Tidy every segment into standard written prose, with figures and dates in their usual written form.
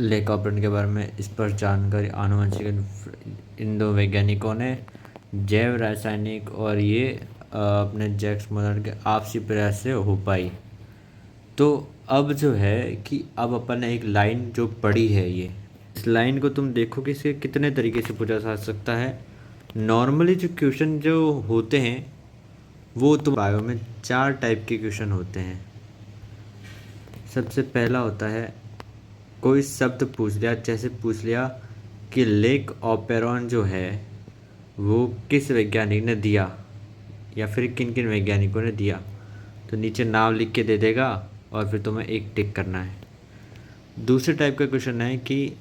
Lake operand के बारे में स्पष्ट जानकारी आनुवंशिक इन दो वैज्ञानिकों ने जैव रासायनिक और ये अपने जैक्स मुलर के आपसी प्रयास से हो पाई। तो अब जो है कि अब अपन ने एक लाइन जो पढ़ी है, ये इस लाइन को तुम देखो कि इसे कितने तरीके से पूछा जा सकता है। नॉर्मली जो क्वेश्चन जो होते हैं वो तो बायो में 4 टाइप के क्वेश्चन होते हैं। सबसे पहला होता है कोई शब्द पूछ लिया, जैसे पूछ लिया कि लेक ऑपेरॉन जो है वो किस वैज्ञानिक ने दिया या फिर किन किन वैज्ञानिकों ने दिया, तो नीचे नाम लिख के दे देगा और फिर तुम्हें एक टिक करना है। दूसरे टाइप का क्वेश्चन है कि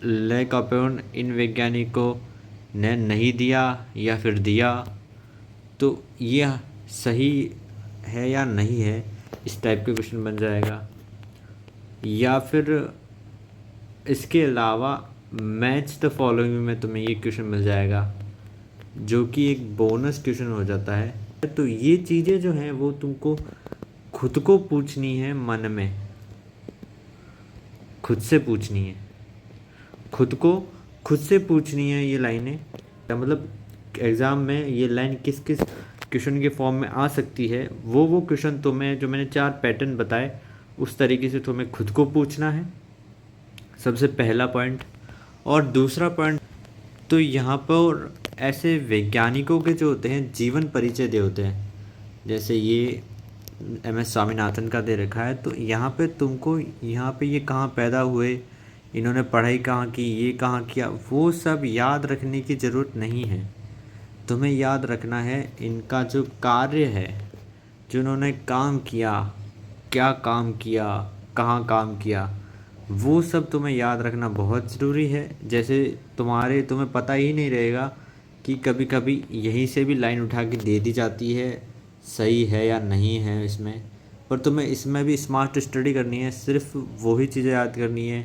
लेक ऑपेरॉन इन वैज्ञानिकों ने नहीं दिया या फिर दिया, तो यह सही है या नहीं है, इस टाइप का क्वेश्चन बन जाएगा। या फिर इसके अलावा मैच द फॉलोइंग में तुम्हें ये क्वेश्चन मिल जाएगा, जो कि एक बोनस क्वेश्चन हो जाता है। तो ये चीज़ें जो हैं वो तुमको खुद को पूछनी है, मन में खुद से पूछनी है, खुद को खुद से पूछनी है ये लाइनें। मतलब एग्ज़ाम में ये लाइन किस किस क्वेश्चन के फॉर्म में आ सकती है, वो क्वेश्चन तुम्हें जो मैंने 4 पैटर्न बताए उस तरीके से तुम्हें खुद को पूछना है, सबसे पहला पॉइंट। और दूसरा पॉइंट, तो यहाँ पर ऐसे वैज्ञानिकों के जो होते हैं जीवन परिचय दे होते हैं, जैसे ये MS स्वामीनाथन का दे रखा है। तो यहाँ पे तुमको यहाँ पे ये कहाँ पैदा हुए, इन्होंने पढ़ाई कहाँ की, ये कहाँ किया, वो सब याद रखने की ज़रूरत नहीं है। तुम्हें याद रखना है इनका जो कार्य है, जो उन्होंने काम किया, क्या काम किया, कहाँ काम किया, वो सब तुम्हें याद रखना बहुत ज़रूरी है। जैसे तुम्हें पता ही नहीं रहेगा कि कभी कभी यहीं से भी लाइन उठा के दे दी जाती है, सही है या नहीं है इसमें, पर तुम्हें इसमें भी स्मार्ट स्टडी करनी है। सिर्फ वही चीज़ें याद करनी है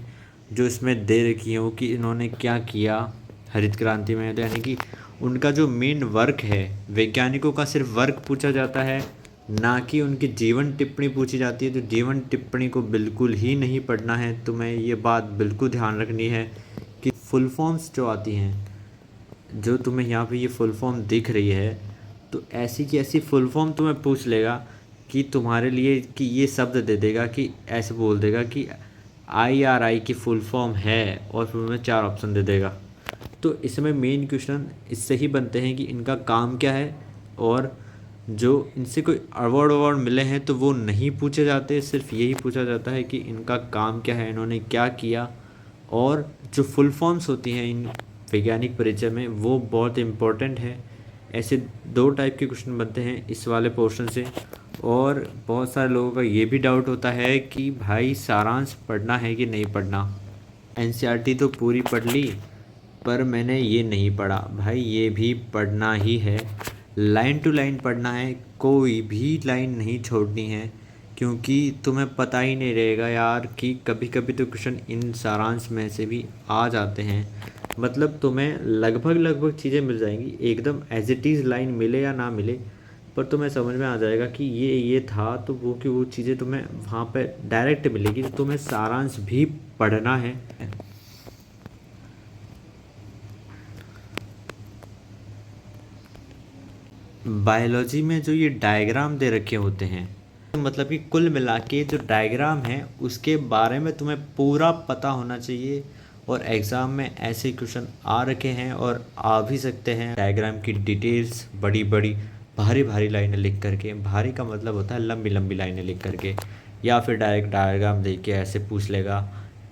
जो इसमें दे रखी हो कि इन्होंने क्या किया हरित क्रांति में। तो यानी कि उनका जो मेन वर्क है, वैज्ञानिकों का सिर्फ वर्क पूछा जाता है, ना कि उनकी जीवन टिप्पणी पूछी जाती है। तो जीवन टिप्पणी को बिल्कुल ही नहीं पढ़ना है, तुम्हें ये बात बिल्कुल ध्यान रखनी है कि फुल फॉर्म्स जो आती हैं, जो तुम्हें यहाँ पे ये फुल फॉर्म दिख रही है, तो ऐसी की ऐसी फुल फॉर्म तुम्हें पूछ लेगा कि तुम्हारे लिए कि ये शब्द दे देगा कि ऐसे बोल देगा कि IRI की फुल फॉर्म है, और फिर तुम्हें 4 ऑप्शन दे देगा। तो इसमें मेन क्वेश्चन इससे ही बनते हैं कि इनका काम क्या है, और जो इनसे कोई अवार्ड मिले हैं तो वो नहीं पूछे जाते, सिर्फ यही पूछा जाता है कि इनका काम क्या है, इन्होंने क्या किया। और जो फुल फॉर्म्स होती हैं इन वैज्ञानिक परिचय में, वो बहुत इम्पोर्टेंट है। ऐसे 2 टाइप के क्वेश्चन बनते हैं इस वाले पोर्शन से। और बहुत सारे लोगों का ये भी डाउट होता है कि भाई सारांश पढ़ना है कि नहीं पढ़ना। NCERT तो पूरी पढ़ ली, पर मैंने ये नहीं पढ़ा। भाई ये भी पढ़ना ही है, लाइन टू लाइन पढ़ना है, कोई भी लाइन नहीं छोड़नी है, क्योंकि तुम्हें पता ही नहीं रहेगा यार कि कभी कभी तो क्वेश्चन इन सारांश में से भी आ जाते हैं। मतलब तुम्हें लगभग चीज़ें मिल जाएंगी, एकदम एज इट इज़ लाइन मिले या ना मिले, पर तुम्हें समझ में आ जाएगा कि ये था, तो वो चीज़ें तुम्हें वहाँ पे डायरेक्ट मिलेगी। तो तुम्हें सारांश भी पढ़ना है। बायोलॉजी में जो ये डायग्राम दे रखे होते हैं, मतलब कि कुल मिला के जो डायग्राम है उसके बारे में तुम्हें पूरा पता होना चाहिए। और एग्ज़ाम में ऐसे क्वेश्चन आ रखे हैं और आ भी सकते हैं। डायग्राम की डिटेल्स बड़ी बड़ी भारी भारी लाइनें लिख करके, भारी का मतलब होता है लंबी लंबी लाइनें लिख करके, या फिर डायरेक्ट डायग्राम देख के ऐसे पूछ लेगा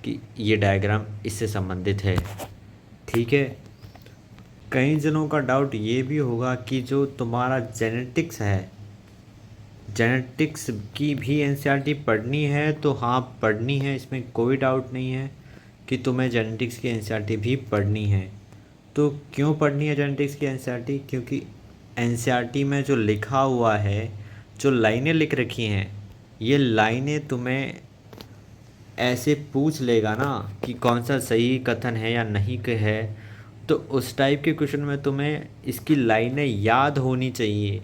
कि ये डायग्राम इससे संबंधित है। ठीक है। कई जनों का डाउट ये भी होगा कि जो तुम्हारा जेनेटिक्स है, जेनेटिक्स की भी NCERT पढ़नी है। तो हाँ पढ़नी है, इसमें कोई डाउट नहीं है कि तुम्हें जेनेटिक्स की NCERT भी पढ़नी है। तो क्यों पढ़नी है जेनेटिक्स की NCERT? क्योंकि NCERT में जो लिखा हुआ है, जो लाइनें लिख रखी हैं, ये लाइनें तुम्हें ऐसे पूछ लेगा ना कि कौन सा सही कथन है या नहीं है। तो उस टाइप के क्वेश्चन में तुम्हें इसकी लाइनें याद होनी चाहिए।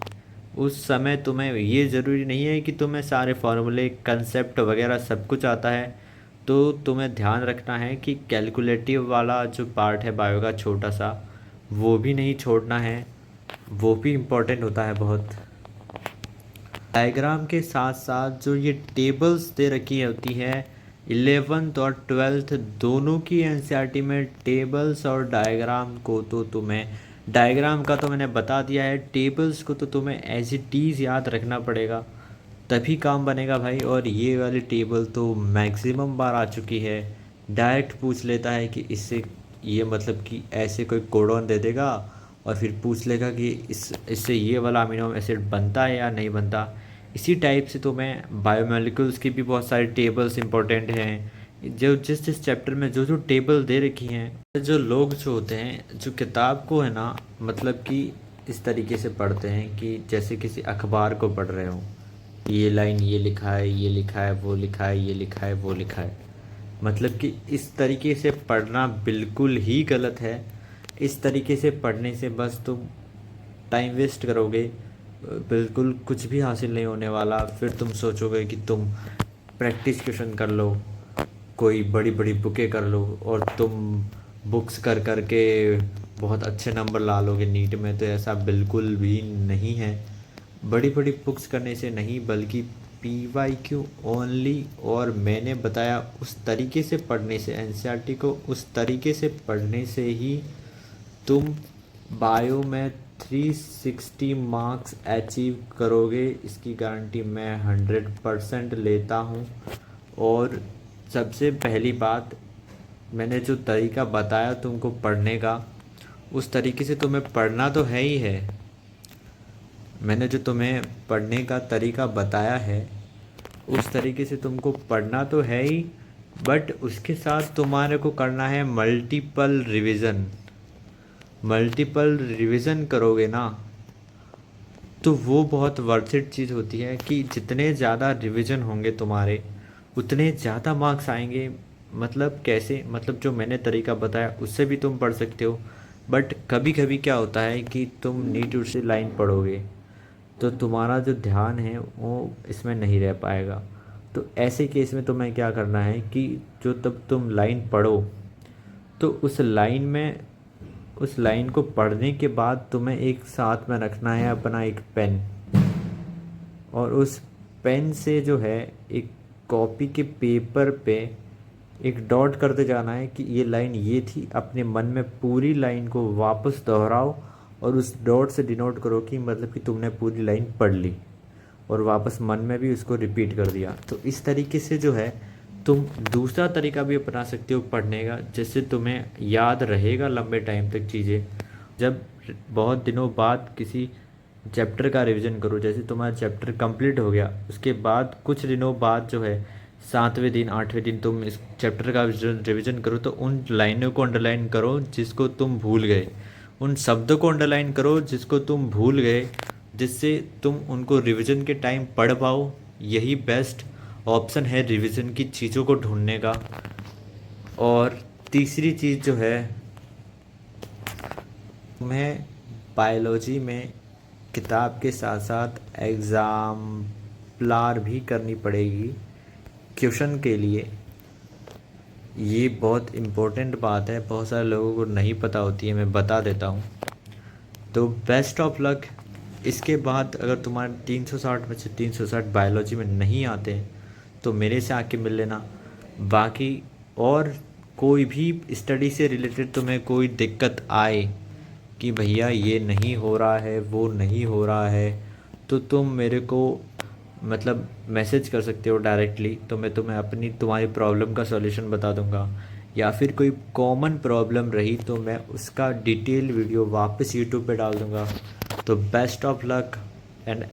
उस समय तुम्हें ये ज़रूरी नहीं है कि तुम्हें सारे फार्मूले कंसेप्ट वगैरह सब कुछ आता है। तो तुम्हें ध्यान रखना है कि कैलकुलेटिव वाला जो पार्ट है बायो का छोटा सा, वो भी नहीं छोड़ना है, वो भी इम्पोर्टेंट होता है बहुत। डायग्राम के साथ साथ जो ये टेबल्स दे रखी होती है 11th और 12th दोनों की एनसीईआरटी में टेबल्स और डायग्राम को तो तुम्हें, डायग्राम का तो मैंने बता दिया है, टेबल्स को तो तुम्हें एज इट इज़ याद रखना पड़ेगा, तभी काम बनेगा भाई। और ये वाली टेबल तो मैक्सिमम बार आ चुकी है, डायरेक्ट पूछ लेता है कि इससे ये मतलब कि ऐसे कोई कोडॉन दे देगा और फिर पूछ लेगा कि इससे ये वाला अमीनो एसिड बनता है या नहीं बनता। इसी टाइप से तो मैं बायोमोलिक्यूल्स की भी बहुत सारी टेबल्स इंपॉर्टेंट हैं, जो जिस जिस चैप्टर में जो जो टेबल दे रखी हैं, जो लोग जो होते हैं जो किताब को है ना मतलब कि इस तरीके से पढ़ते हैं कि जैसे किसी अखबार को पढ़ रहे हों, ये लाइन ये लिखा है, ये लिखा है, वो लिखा है, ये लिखा है, वो लिखा है, मतलब कि इस तरीके से पढ़ना बिल्कुल ही गलत है। इस तरीके से पढ़ने से बस तुम टाइम वेस्ट करोगे, बिल्कुल कुछ भी हासिल नहीं होने वाला। फिर तुम सोचोगे कि तुम प्रैक्टिस क्वेश्चन कर लो, कोई बड़ी बड़ी बुकें कर लो और तुम बुक्स कर कर के बहुत अच्छे नंबर ला लोगे नीट में, तो ऐसा बिल्कुल भी नहीं है। बड़ी बड़ी बुक्स करने से नहीं, बल्कि PYQ ओनली और मैंने बताया उस तरीके से पढ़ने से, एनसीईआरटी को उस तरीके से पढ़ने से ही तुम बायो में 360 मार्क्स अचीव करोगे, इसकी गारंटी मैं 100% लेता हूँ। और सबसे पहली बात, मैंने जो तरीका बताया तुमको पढ़ने का, उस तरीके से तुम्हें पढ़ना तो है ही है। मैंने जो तुम्हें पढ़ने का तरीका बताया है उस तरीके से तुमको पढ़ना तो है ही, बट उसके साथ तुम्हारे को करना है मल्टीपल रिवीजन। मल्टीपल रिवीजन करोगे ना तो वो बहुत वर्थ इट चीज़ होती है कि जितने ज़्यादा रिवीजन होंगे तुम्हारे उतने ज़्यादा मार्क्स आएंगे। मतलब कैसे, मतलब जो मैंने तरीका बताया उससे भी तुम पढ़ सकते हो, बट कभी कभी क्या होता है कि तुम नीट से लाइन पढ़ोगे तो तुम्हारा जो ध्यान है वो इसमें नहीं रह पाएगा। तो ऐसे केस में तुम्हें क्या करना है कि जो तब तुम लाइन पढ़ो तो उस लाइन को पढ़ने के बाद तुम्हें एक साथ में रखना है अपना एक पेन, और उस पेन से जो है एक कॉपी के पेपर पे एक डॉट करते जाना है कि ये लाइन ये थी। अपने मन में पूरी लाइन को वापस दोहराओ और उस डॉट से डिनोट करो कि मतलब कि तुमने पूरी लाइन पढ़ ली और वापस मन में भी उसको रिपीट कर दिया। तो इस तरीके से जो है तुम दूसरा तरीका भी अपना सकते हो पढ़ने का, जिससे तुम्हें याद रहेगा लंबे टाइम तक चीज़ें। जब बहुत दिनों बाद किसी चैप्टर का रिवीजन करो, जैसे तुम्हारा चैप्टर कंप्लीट हो गया उसके बाद कुछ दिनों बाद जो है 7वें दिन 8वें दिन तुम इस चैप्टर का रिवीजन करो, तो उन लाइनों को अंडरलाइन करो जिसको तुम भूल गए, उन शब्दों को अंडरलाइन करो जिसको तुम भूल गए, जिससे तुम उनको रिवीजन के टाइम पढ़ पाओ। यही बेस्ट ऑप्शन है रिवीजन की चीज़ों को ढूंढने का। और तीसरी चीज़ जो है, तुम्हें बायोलॉजी में किताब के साथ साथ एग्ज़ाम्पलार भी करनी पड़ेगी क्वेश्चन के लिए। ये बहुत इम्पोर्टेंट बात है, बहुत सारे लोगों को नहीं पता होती है, मैं बता देता हूँ। तो बेस्ट ऑफ लक। इसके बाद अगर तुम्हारे 360 में से 360 बायोलॉजी में नहीं आते हैं तो मेरे से आके मिल लेना। बाकी और कोई भी स्टडी से रिलेटेड तुम्हें कोई दिक्कत आए कि भैया ये नहीं हो रहा है, वो नहीं हो रहा है, तो तुम मेरे को मतलब मैसेज कर सकते हो डायरेक्टली, तो मैं तुम्हें तुम्हारी प्रॉब्लम का सॉल्यूशन बता दूंगा। या फिर कोई कॉमन प्रॉब्लम रही तो मैं उसका डिटेल वीडियो वापस यूट्यूब पे डाल दूंगा। तो बेस्ट ऑफ लक एंड